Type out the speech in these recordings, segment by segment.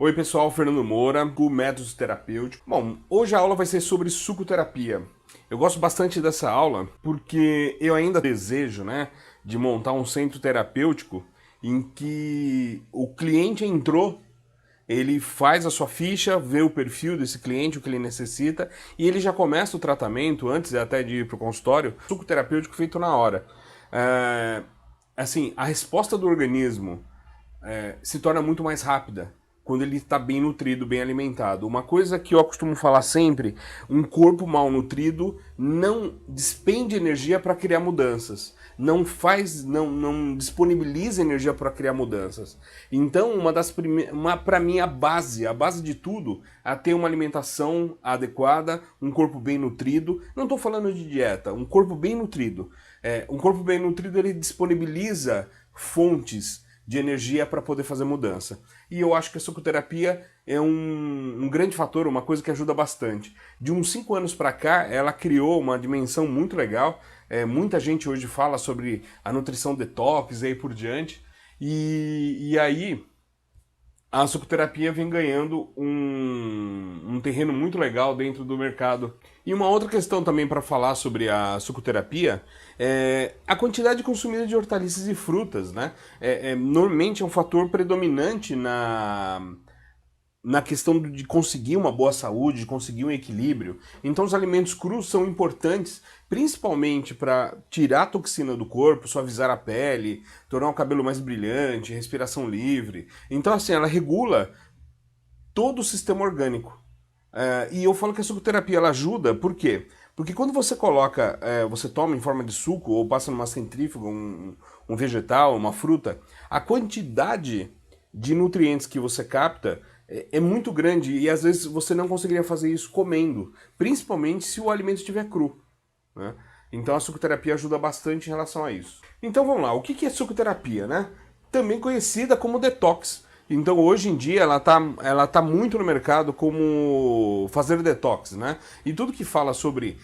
Oi pessoal, Fernando Moura, do Métodos Terapêuticos. Bom, hoje a aula vai ser sobre sucoterapia. Eu gosto bastante dessa aula porque eu ainda desejo, de montar um centro terapêutico em que o cliente entrou, ele faz a sua ficha, vê o perfil desse cliente, o que ele necessita, e ele já começa o tratamento, antes até de ir para o consultório, sucoterapêutico feito na hora. Assim, a resposta do organismo se torna muito mais rápida quando ele está bem nutrido, bem alimentado. Uma coisa que eu costumo falar sempre, um corpo mal nutrido não despende energia para criar mudanças. Não disponibiliza energia para criar mudanças. Então, para mim, a base de tudo, é ter uma alimentação adequada, um corpo bem nutrido. Não estou falando de dieta, um corpo bem nutrido. Um corpo bem nutrido, ele disponibiliza fontes de energia para poder fazer mudança. E eu acho que a sucoterapia é um grande fator, uma coisa que ajuda bastante. De uns 5 anos para cá, ela criou uma dimensão muito legal. Muita gente hoje fala sobre a nutrição detox e aí por diante. E aí a sucoterapia vem ganhando um terreno muito legal dentro do mercado. E uma outra questão também para falar sobre a sucoterapia é a quantidade consumida de hortaliças e frutas, né? Normalmente é um fator predominante na questão de conseguir uma boa saúde, de conseguir um equilíbrio. Então os alimentos crus são importantes, principalmente para tirar a toxina do corpo, suavizar a pele, tornar o cabelo mais brilhante, respiração livre. Então assim, ela regula todo o sistema orgânico. E eu falo que a sucoterapia ela ajuda, por quê? Porque quando você coloca, você toma em forma de suco ou passa numa centrífuga um vegetal, uma fruta, a quantidade de nutrientes que você capta é muito grande e às vezes você não conseguiria fazer isso comendo, principalmente se o alimento estiver cru, né? Então a sucoterapia ajuda bastante em relação a isso. Então vamos lá, o que é sucoterapia, né? Também conhecida como detox. Então hoje em dia ela tá muito no mercado como fazer detox, né? E tudo que fala sobre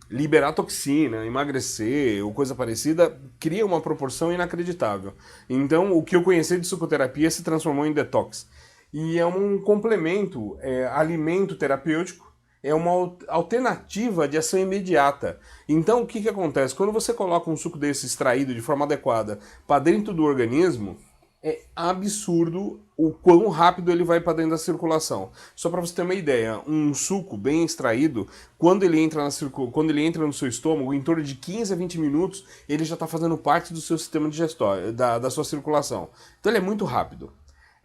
liberar toxina, emagrecer ou coisa parecida, cria uma proporção inacreditável. Então o que eu conheci de sucoterapia se transformou em detox. E é um complemento, alimento terapêutico, é uma alternativa de ação imediata. Então o que acontece? Quando você coloca um suco desse extraído de forma adequada para dentro do organismo, é absurdo o quão rápido ele vai para dentro da circulação. Só para você ter uma ideia, um suco bem extraído, quando ele entra no seu estômago, em torno de 15 a 20 minutos, ele já está fazendo parte do seu sistema digestório, da sua circulação. Então ele é muito rápido.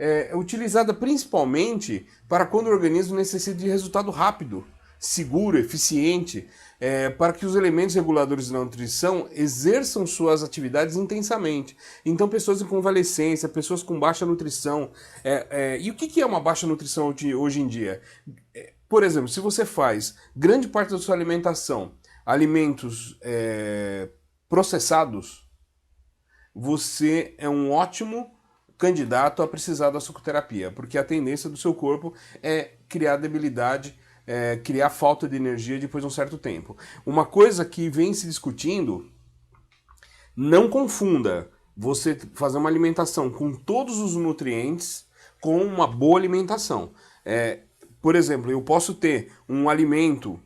É utilizada principalmente para quando o organismo necessita de resultado rápido, seguro, eficiente, para que os elementos reguladores da nutrição exerçam suas atividades intensamente. Então, pessoas em convalescência, pessoas com baixa nutrição. E o que é uma baixa nutrição hoje em dia? Por exemplo, se você faz grande parte da sua alimentação, alimentos processados, você é um ótimo candidato a precisar da sucoterapia, porque a tendência do seu corpo é criar debilidade, criar falta de energia depois de um certo tempo. Uma coisa que vem se discutindo, não confunda você fazer uma alimentação com todos os nutrientes com uma boa alimentação. Por exemplo, eu posso ter um alimento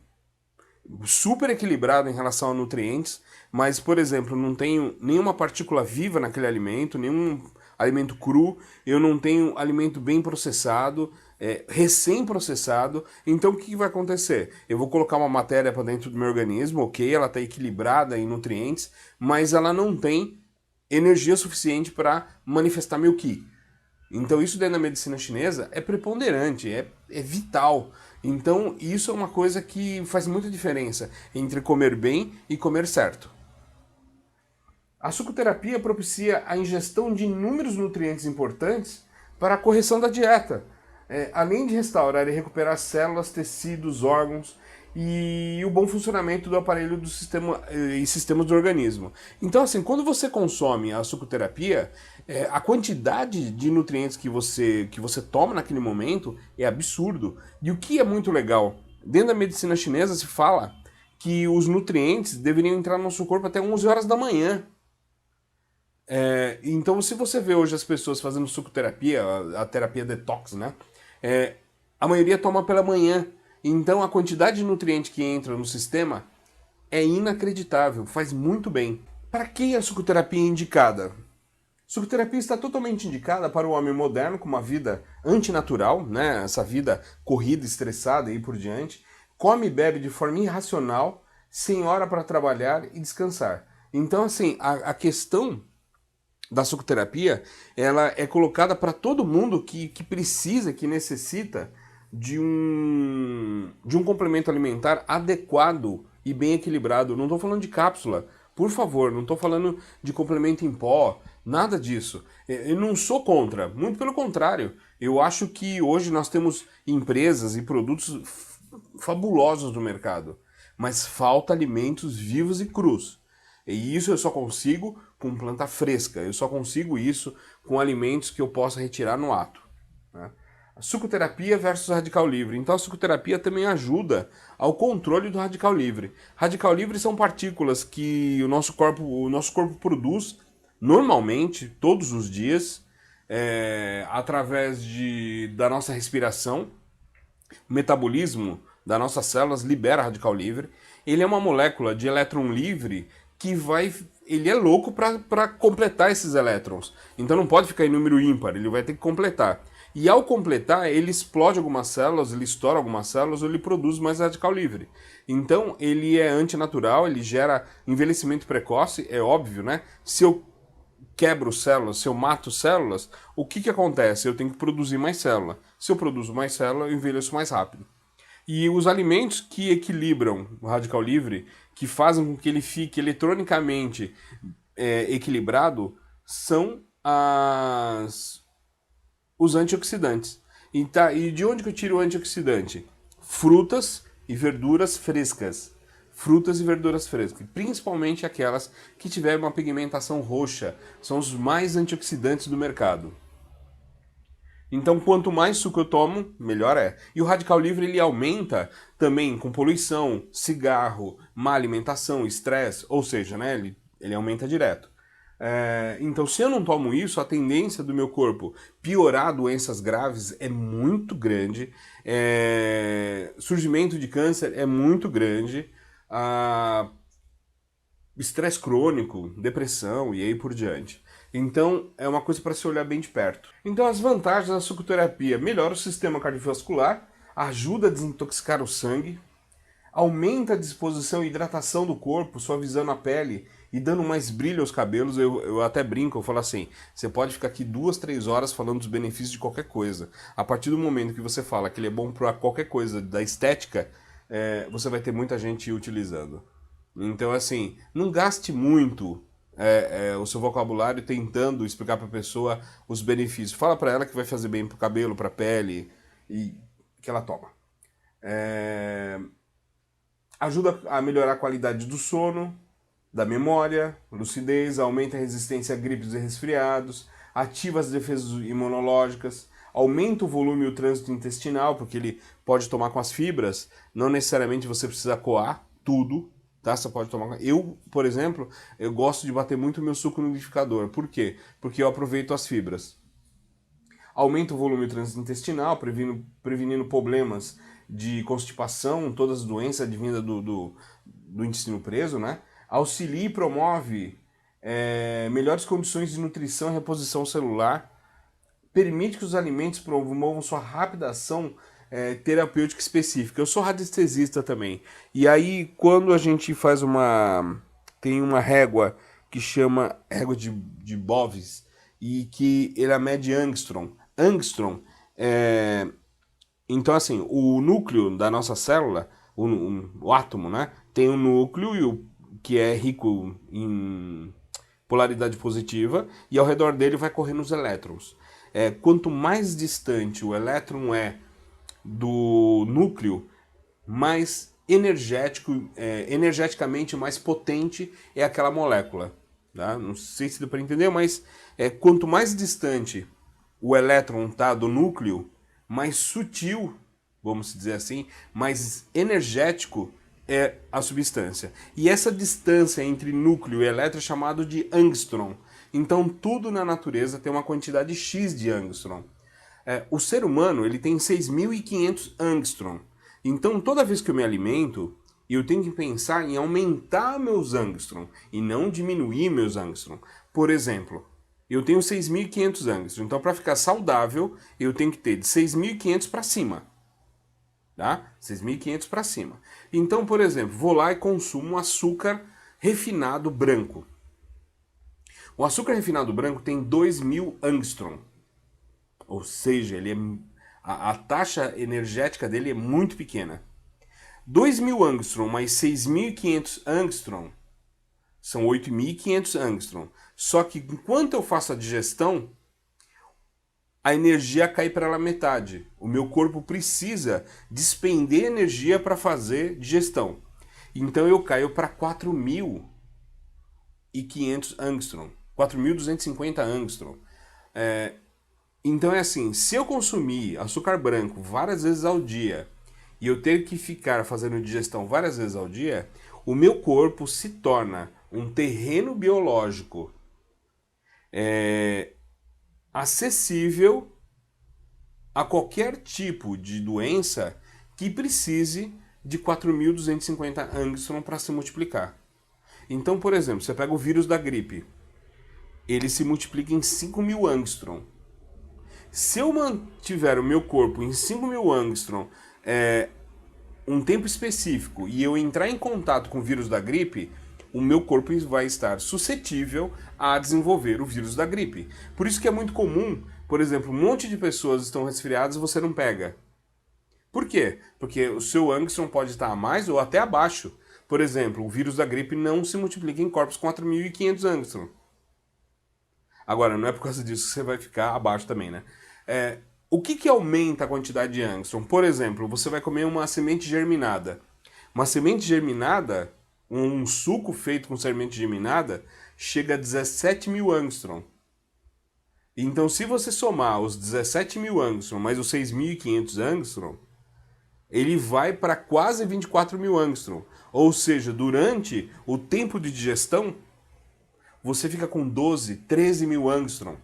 super equilibrado em relação a nutrientes, mas, por exemplo, não tenho nenhuma partícula viva naquele alimento, nenhum alimento cru, eu não tenho alimento bem processado, recém-processado. Então o que vai acontecer? Eu vou colocar uma matéria para dentro do meu organismo, ok, ela está equilibrada em nutrientes, mas ela não tem energia suficiente para manifestar meu Qi. Então isso dentro da medicina chinesa é preponderante, é vital. Então isso é uma coisa que faz muita diferença entre comer bem e comer certo. A sucoterapia propicia a ingestão de inúmeros nutrientes importantes para a correção da dieta, além de restaurar e recuperar células, tecidos, órgãos e o bom funcionamento do aparelho do sistema e sistemas do organismo. Então, assim, quando você consome a sucoterapia, a quantidade de nutrientes que você toma naquele momento é absurdo. E o que é muito legal, dentro da medicina chinesa se fala que os nutrientes deveriam entrar no nosso corpo até 11 horas da manhã. Então, se você vê hoje as pessoas fazendo sucoterapia, a terapia detox, né? A maioria toma pela manhã. Então, a quantidade de nutriente que entra no sistema é inacreditável, faz muito bem. Para quem a sucoterapia é indicada? Sucoterapia está totalmente indicada para o homem moderno com uma vida antinatural, né? Essa vida corrida, estressada e por diante. Come e bebe de forma irracional, sem hora para trabalhar e descansar. Então, assim, a questão da sucoterapia, ela é colocada para todo mundo que precisa, que necessita de um complemento alimentar adequado e bem equilibrado. Não estou falando de cápsula, por favor, não estou falando de complemento em pó, nada disso. Eu não sou contra, muito pelo contrário. Eu acho que hoje nós temos empresas e produtos fabulosos no mercado, mas falta alimentos vivos e crus. E isso eu só consigo com planta fresca, eu só consigo isso com alimentos que eu possa retirar no ato, né? A sucoterapia versus radical livre. Então a sucoterapia também ajuda ao controle do radical livre. Radical livre são partículas que o nosso corpo produz normalmente, todos os dias, através da nossa respiração. O metabolismo das nossas células libera radical livre. Ele é uma molécula de elétron livre que ele é louco para completar esses elétrons. Então não pode ficar em número ímpar, ele vai ter que completar. E ao completar, ele explode algumas células, ele estoura algumas células, ou ele produz mais radical livre. Então ele é antinatural, ele gera envelhecimento precoce, é óbvio, né? Se eu quebro células, se eu mato células, o que acontece? Eu tenho que produzir mais célula. Se eu produzo mais célula, eu envelheço mais rápido. E os alimentos que equilibram o radical livre, que fazem com que ele fique eletronicamente equilibrado, são os antioxidantes. E de onde que eu tiro o antioxidante? Frutas e verduras frescas. Frutas e verduras frescas, principalmente aquelas que tiverem uma pigmentação roxa, são os mais antioxidantes do mercado. Então, quanto mais suco eu tomo, melhor é. E o radical livre ele aumenta também com poluição, cigarro, má alimentação, estresse, ou seja, né, ele aumenta direto. Então, se eu não tomo isso, a tendência do meu corpo piorar doenças graves é muito grande, surgimento de câncer é muito grande, estresse crônico, depressão e aí por diante. Então, é uma coisa para se olhar bem de perto. Então, as vantagens da sucoterapia: melhora o sistema cardiovascular, ajuda a desintoxicar o sangue, aumenta a disposição e hidratação do corpo, suavizando a pele e dando mais brilho aos cabelos. Eu até brinco, eu falo assim, você pode ficar aqui 2, 3 horas falando dos benefícios de qualquer coisa. A partir do momento que você fala que ele é bom para qualquer coisa da estética, você vai ter muita gente utilizando. Então, assim, não gaste muito o seu vocabulário tentando explicar para a pessoa os benefícios. Fala para ela que vai fazer bem para o cabelo, para a pele e que ela toma. Ajuda a melhorar a qualidade do sono, da memória, lucidez, aumenta a resistência a gripes e resfriados, ativa as defesas imunológicas, aumenta o volume e o trânsito intestinal, porque ele pode tomar com as fibras, não necessariamente você precisa coar tudo, tá? Você pode tomar. Eu, por exemplo, eu gosto de bater muito meu suco no liquidificador. Por quê? Porque eu aproveito as fibras. Aumenta o volume e o trânsito intestinal, prevenindo problemas de constipação, todas as doenças advindas do intestino preso, né? Auxilia e promove melhores condições de nutrição e reposição celular, permite que os alimentos promovam sua rápida ação terapêutica específica. Eu sou radiestesista também. E aí, quando a gente faz tem uma régua que chama régua de Bovis, e que ela mede angstrom. Angstrom então, assim, o núcleo da nossa célula, o átomo, né, tem um núcleo que é rico em polaridade positiva, e ao redor dele vai correndo os elétrons. Quanto mais distante o elétron é do núcleo, mais energeticamente mais potente é aquela molécula. Tá? Não sei se deu para entender, mas quanto mais distante o elétron está do núcleo, mais sutil, vamos dizer assim, mais energético é a substância. E essa distância entre núcleo e elétron é chamado de angstrom. Então tudo na natureza tem uma quantidade X de angstrom. O ser humano ele tem 6.500 angstrom. Então toda vez que eu me alimento, eu tenho que pensar em aumentar meus angstrom e não diminuir meus angstrom. Por exemplo, eu tenho 6.500 angstrom, então para ficar saudável eu tenho que ter de 6.500 para cima. Tá? 6.500 para cima. Então, por exemplo, vou lá e consumo açúcar refinado branco. O açúcar refinado branco tem 2.000 angstrom. Ou seja, a taxa energética dele é muito pequena. 2.000 angstrom mais 6.500 angstrom são 8.500 angstrom. Só que enquanto eu faço a digestão, a energia cai para a metade. O meu corpo precisa despender energia para fazer digestão. Então eu caio para 4.500 angstrom. 4.250 angstrom. Então é assim, se eu consumir açúcar branco várias vezes ao dia e eu ter que ficar fazendo digestão várias vezes ao dia, o meu corpo se torna um terreno biológico acessível a qualquer tipo de doença que precise de 4.250 angstrom para se multiplicar. Então, por exemplo, você pega o vírus da gripe, ele se multiplica em 5.000 angstrom. Se eu mantiver o meu corpo em 5.000 angstrom um tempo específico e eu entrar em contato com o vírus da gripe, o meu corpo vai estar suscetível a desenvolver o vírus da gripe. Por isso que é muito comum, por exemplo, um monte de pessoas estão resfriadas e você não pega. Por quê? Porque o seu angstrom pode estar a mais ou até abaixo. Por exemplo, o vírus da gripe não se multiplica em corpos com 4.500 angstrom. Agora, não é por causa disso que você vai ficar abaixo também, né? O que aumenta a quantidade de angstrom? Por exemplo, você vai comer uma semente germinada. Uma semente germinada, um suco feito com semente germinada, chega a 17.000 angstrom. Então, se você somar os 17.000 angstrom mais os 6.500 angstrom, ele vai para quase 24.000 angstrom. Ou seja, durante o tempo de digestão, você fica com 12, 13.000 angstrom.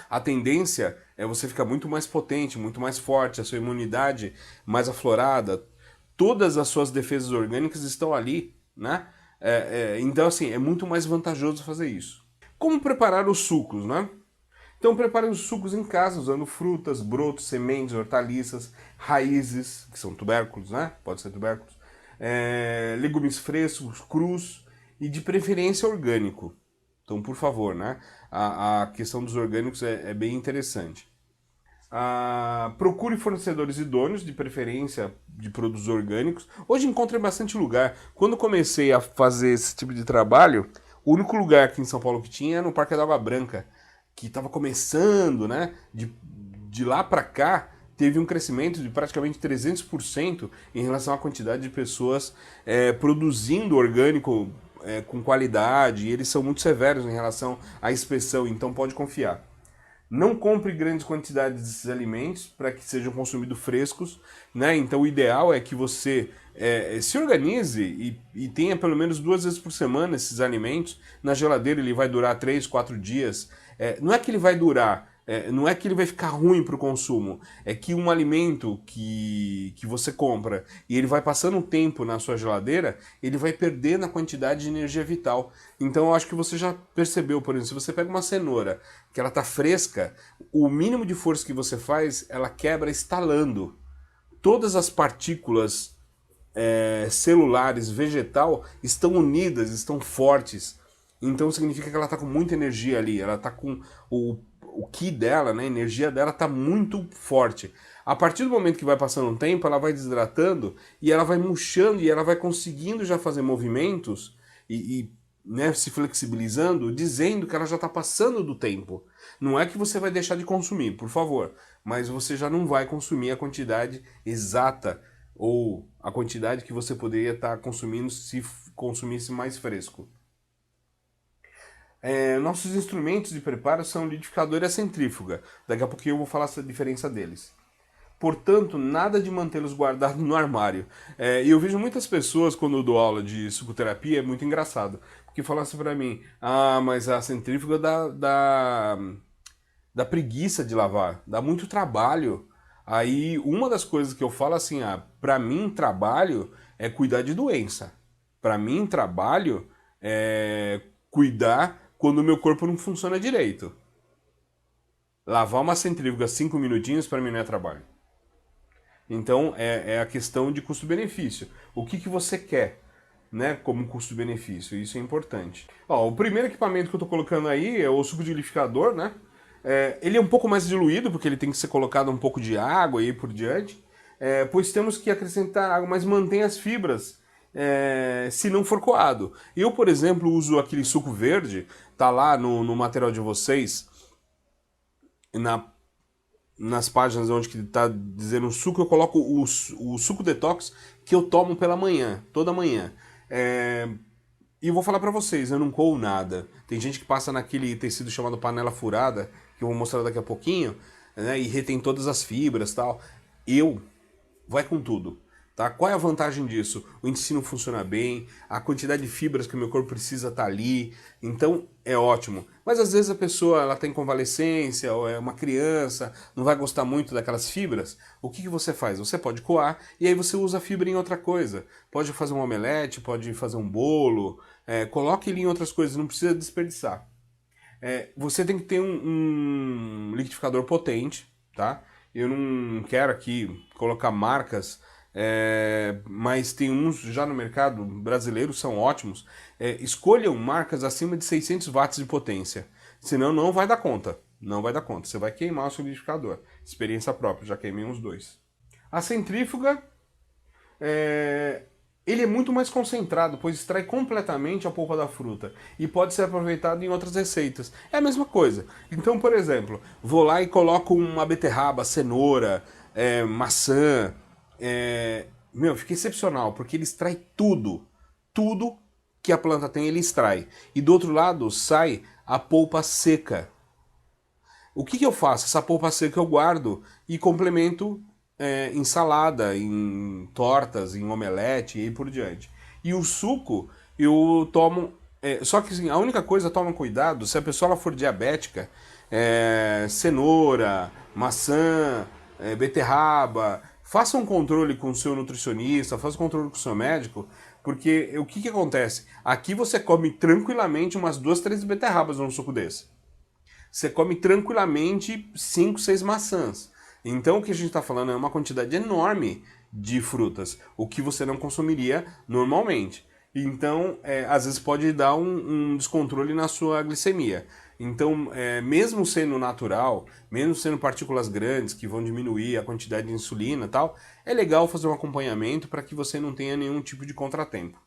A tendência é você ficar muito mais potente, muito mais forte, a sua imunidade mais aflorada, todas as suas defesas orgânicas estão ali, né? Então, assim, é muito mais vantajoso fazer isso. Como preparar os sucos, né? Então, prepare os sucos em casa, usando frutas, brotos, sementes, hortaliças, raízes, que são tubérculos, né? Pode ser tubérculos, legumes frescos, crus e, de preferência, orgânico. Então, por favor, né? A questão dos orgânicos é bem interessante. Procure fornecedores idôneos, de preferência de produtos orgânicos. Hoje encontro em bastante lugar. Quando comecei a fazer esse tipo de trabalho, o único lugar aqui em São Paulo que tinha era no Parque da Água Branca, que estava começando, né? De lá para cá, teve um crescimento de praticamente 300% em relação à quantidade de pessoas produzindo orgânico com qualidade, e eles são muito severos em relação à inspeção, então pode confiar. Não compre grandes quantidades desses alimentos para que sejam consumidos frescos, né? Então o ideal é que você se organize e tenha pelo menos 2 vezes por semana esses alimentos. Na geladeira ele vai durar 3, 4 dias. Não é que ele vai durar, não é que ele vai ficar ruim para o consumo, é que um alimento que você compra e ele vai passando um tempo na sua geladeira, ele vai perdendo a quantidade de energia vital. Então eu acho que você já percebeu, por exemplo, se você pega uma cenoura que ela está fresca, o mínimo de força que você faz, ela quebra estalando. Todas as partículas celulares, vegetal, estão unidas, estão fortes. Então significa que ela está com muita energia ali, ela está com o ki dela, né, a energia dela está muito forte. A partir do momento que vai passando um tempo, ela vai desidratando e ela vai murchando e ela vai conseguindo já fazer movimentos né, se flexibilizando, dizendo que ela já está passando do tempo. Não é que você vai deixar de consumir, por favor, mas você já não vai consumir a quantidade exata ou a quantidade que você poderia estar consumindo se consumisse mais fresco. Nossos instrumentos de preparo são o liquidificador e a centrífuga. Daqui a pouquinho eu vou falar a diferença deles. Portanto, nada de mantê-los guardados no armário. E eu vejo muitas pessoas, quando eu dou aula de sucoterapia, é muito engraçado. Porque falam assim pra mim, mas a centrífuga dá preguiça de lavar, dá muito trabalho. Aí, uma das coisas que eu falo assim, pra mim, trabalho é cuidar de doença. Pra mim, trabalho é cuidar quando o meu corpo não funciona direito. Lavar uma centrífuga 5 minutinhos, pra mim, não é trabalho. Então, é a questão de custo-benefício. O que você quer, né, como custo-benefício? Isso é importante. Ó, o primeiro equipamento que eu tô colocando aí é o sucodiluificador, né? Ele é um pouco mais diluído, porque ele tem que ser colocado um pouco de água e aí por diante, pois temos que acrescentar água, mas mantém as fibras se não for coado. Eu, por exemplo, uso aquele suco verde, tá lá no material de vocês, nas páginas onde que tá dizendo o suco, eu coloco o suco detox que eu tomo pela manhã, toda manhã. E eu vou falar pra vocês, eu não coo nada. Tem gente que passa naquele tecido chamado panela furada, que eu vou mostrar daqui a pouquinho, né, e retém todas as fibras e tal. Vai com tudo. Tá? Qual é a vantagem disso? O intestino funciona bem, a quantidade de fibras que o meu corpo precisa tá ali, então é ótimo. Mas às vezes a pessoa ela tem convalescência, ou é uma criança, não vai gostar muito daquelas fibras. O que você faz? Você pode coar e aí você usa a fibra em outra coisa. Pode fazer um omelete, pode fazer um bolo, coloque ele em outras coisas, não precisa desperdiçar. Você tem que ter um liquidificador potente, tá? Eu não quero aqui colocar marcas, mas tem uns já no mercado brasileiro, são ótimos. Escolham marcas acima de 600 watts de potência, senão não vai dar conta. Não vai dar conta, você vai queimar o seu liquidificador. Experiência própria, já queimei uns dois. A centrífuga, ele é muito mais concentrado, pois extrai completamente a polpa da fruta e pode ser aproveitado em outras receitas. É a mesma coisa. Então, por exemplo, vou lá e coloco uma beterraba, cenoura, maçã. Fica excepcional, porque ele extrai tudo. Tudo que a planta tem, ele extrai. E do outro lado sai a polpa seca. O que eu faço? Essa polpa seca eu guardo e complemento em salada, em tortas, em omelete e aí por diante. E o suco eu tomo. Só que assim, a única coisa, toma cuidado, se a pessoa ela for diabética, cenoura, maçã, beterraba, faça um controle com o seu nutricionista, faça um controle com o seu médico, porque o que acontece? Aqui você come tranquilamente umas 2, 3 beterrabas num suco desse. Você come tranquilamente 5, 6 maçãs. Então o que a gente está falando é uma quantidade enorme de frutas, o que você não consumiria normalmente. Então, às vezes pode dar um descontrole na sua glicemia. Então, mesmo sendo natural, mesmo sendo partículas grandes que vão diminuir a quantidade de insulina e tal, é legal fazer um acompanhamento para que você não tenha nenhum tipo de contratempo.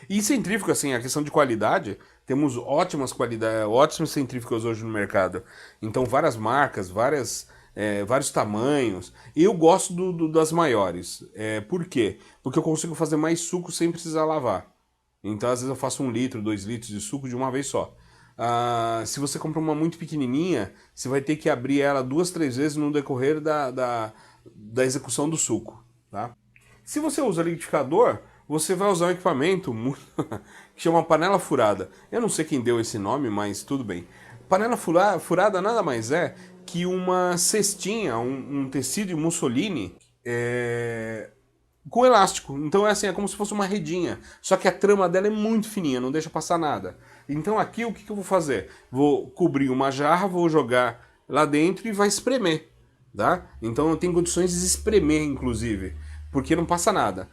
E centrífuga, assim, a questão de qualidade, temos ótimas centrífugas hoje no mercado. Então, várias marcas, vários tamanhos. Eu gosto das maiores. Por quê? Porque eu consigo fazer mais suco sem precisar lavar. Então, às vezes eu faço 1 litro, 2 litros de suco de uma vez só. Se você compra uma muito pequenininha, você vai ter que abrir ela 2, 3 vezes no decorrer da execução do suco. Tá? Se você usa liquidificador, você vai usar um equipamento que chama panela furada. Eu não sei quem deu esse nome, mas tudo bem. Panela furada nada mais é que uma cestinha, um tecido de mussoline com elástico. Então é como se fosse uma redinha. Só que a trama dela é muito fininha, não deixa passar nada. Então aqui o que eu vou fazer? Vou cobrir uma jarra, vou jogar lá dentro e vai espremer. Tá? Então eu tenho condições de espremer, inclusive, porque não passa nada.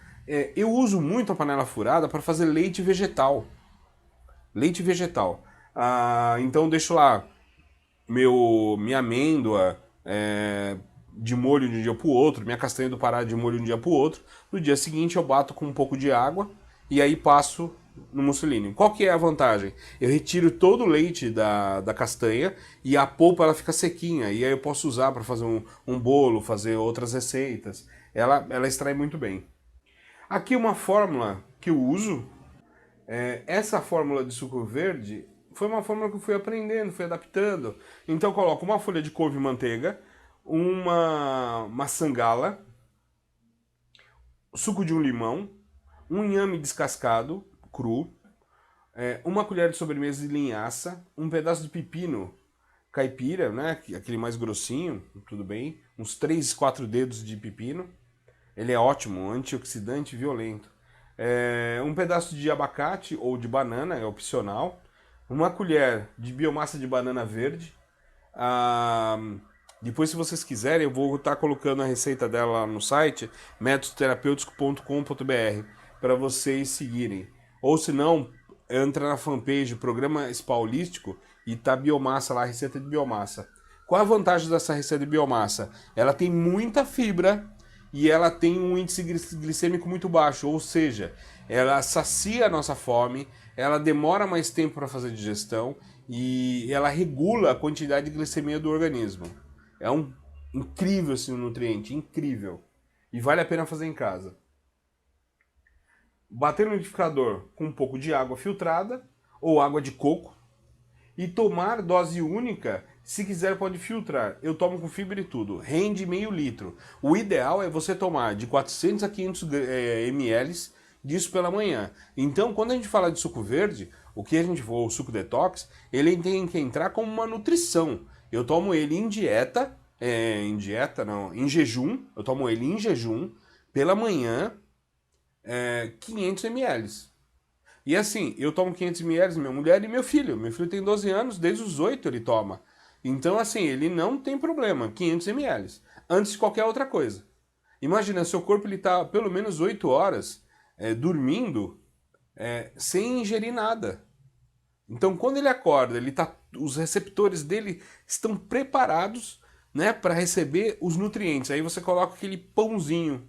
Eu uso muito a panela furada para fazer leite vegetal. Leite vegetal. Então eu deixo lá minha amêndoa de molho de um dia para o outro, minha castanha do Pará de molho de um dia para o outro. No dia seguinte eu bato com um pouco de água e aí passo no mussolini. Qual que é a vantagem? Eu retiro todo o leite da castanha e a polpa ela fica sequinha. E aí eu posso usar para fazer um bolo, fazer outras receitas. Ela extrai muito bem. Aqui uma fórmula que eu uso. Essa fórmula de suco verde foi uma fórmula que eu fui aprendendo, fui adaptando. Então eu coloco uma folha de couve-manteiga, uma maçã gala, suco de um limão, um inhame descascado, cru, uma colher de sobremesa de linhaça, um pedaço de pepino caipira, né, aquele mais grossinho, tudo bem, uns 3, 4 dedos de pepino, ele é ótimo, antioxidante violento. Um pedaço de abacate ou de banana, é opcional, uma colher de biomassa de banana verde. Depois, se vocês quiserem, eu vou estar colocando a receita dela lá no site métodosterapêutico.com.br para vocês seguirem. Ou se não, entra na fanpage Programa Spa Holístico e tá biomassa lá, receita de biomassa. Qual a vantagem dessa receita de biomassa? Ela tem muita fibra e ela tem um índice glicêmico muito baixo, ou seja, ela sacia a nossa fome, ela demora mais tempo para fazer digestão e ela regula a quantidade de glicemia do organismo. É um incrível esse nutriente, incrível. E vale a pena fazer em casa. Bater no liquidificador com um pouco de água filtrada ou água de coco e tomar dose única. Se quiser pode filtrar, eu tomo com fibra e tudo, rende meio litro. O ideal é você tomar de 400 a 500 ml disso pela manhã. Então, quando a gente fala de suco verde, o que a gente for, o suco detox, ele tem que entrar como uma nutrição. Eu tomo ele em dieta, em jejum, eu tomo ele em jejum, pela manhã, 500 ml. E assim, eu tomo 500 ml, minha mulher e meu filho. Meu filho tem 12 anos, desde os 8 ele toma. Então, assim, ele não tem problema, 500 ml, antes de qualquer outra coisa. Imagina, seu corpo está pelo menos 8 horas dormindo sem ingerir nada. Então, quando ele acorda, os receptores dele estão preparados, né, para receber os nutrientes. Aí você coloca aquele pãozinho,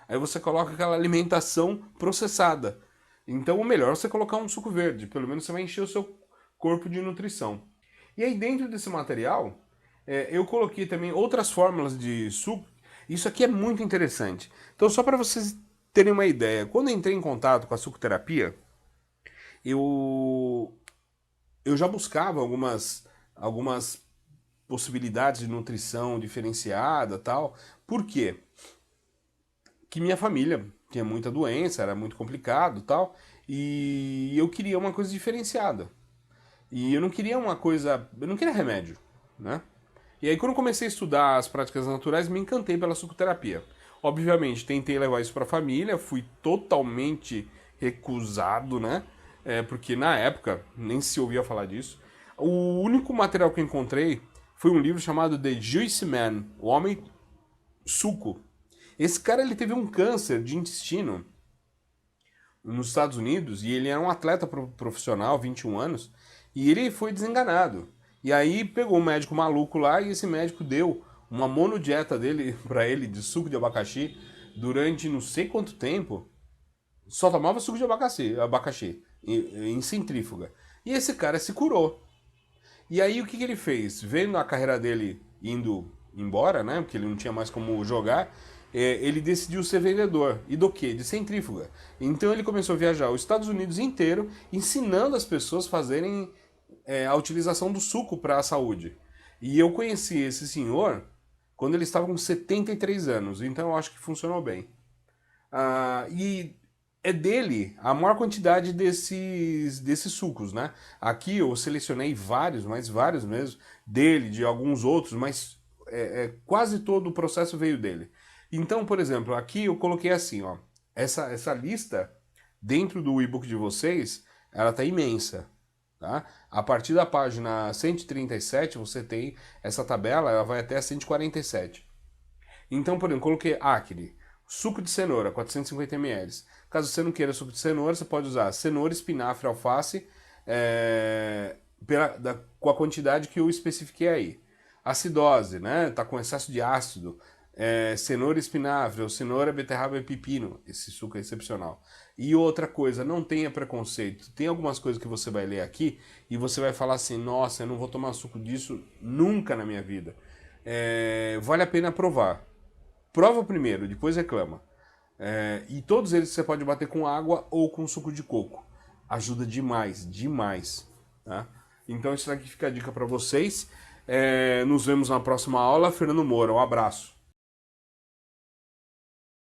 aí você coloca aquela alimentação processada. Então, o melhor é você colocar um suco verde, pelo menos você vai encher o seu corpo de nutrição. E aí, dentro desse material, eu coloquei também outras fórmulas de suco. Isso aqui é muito interessante. Então, só para vocês terem uma ideia, quando eu entrei em contato com a sucoterapia, eu já buscava algumas possibilidades de nutrição diferenciada, tal. Por quê? Que minha família tinha muita doença, era muito complicado, tal, e eu queria uma coisa diferenciada. E eu não queria eu não queria remédio, né? E aí quando eu comecei a estudar as práticas naturais, me encantei pela sucoterapia. Obviamente, tentei levar isso para a família, fui totalmente recusado, né? Porque na época nem se ouvia falar disso. O único material que eu encontrei foi um livro chamado The Juicy Man, o Homem Suco. Esse cara ele teve um câncer de intestino nos Estados Unidos e ele era um atleta profissional, 21 anos, e ele foi desenganado. E aí pegou um médico maluco lá e esse médico deu uma monodieta dele para ele de suco de abacaxi durante não sei quanto tempo. Só tomava suco de abacaxi em centrífuga. E esse cara se curou. E aí o que ele fez? Vendo a carreira dele indo embora, né? Porque ele não tinha mais como jogar, ele decidiu ser vendedor. E do quê? De centrífuga. Então ele começou a viajar os Estados Unidos inteiro, ensinando as pessoas a fazerem a utilização do suco para a saúde. E eu conheci esse senhor quando ele estava com 73 anos, então eu acho que funcionou bem. E é dele a maior quantidade desses sucos, né? Aqui eu selecionei vários, mas vários mesmo, dele, de alguns outros, mas quase todo o processo veio dele. Então, por exemplo, aqui eu coloquei assim, ó, essa lista dentro do e-book de vocês, ela tá imensa, tá? A partir da página 137 você tem essa tabela, ela vai até a 147. Então, por exemplo, coloquei acne, suco de cenoura, 450 ml. Caso você não queira suco de cenoura, você pode usar cenoura, espinafre, alface, com a quantidade que eu especifiquei aí. Acidose, né? Tá com excesso de ácido. Cenoura, espinafre, ou cenoura, beterraba e pepino. Esse suco é excepcional. E outra coisa, não tenha preconceito. Tem algumas coisas que você vai ler aqui e você vai falar assim, nossa, eu não vou tomar suco disso nunca na minha vida. Vale a pena provar. Prova primeiro, depois reclama. E todos eles você pode bater com água ou com suco de coco. Ajuda demais, demais. Tá? Então isso aqui fica a dica para vocês. Nos vemos na próxima aula. Fernando Moura, um abraço.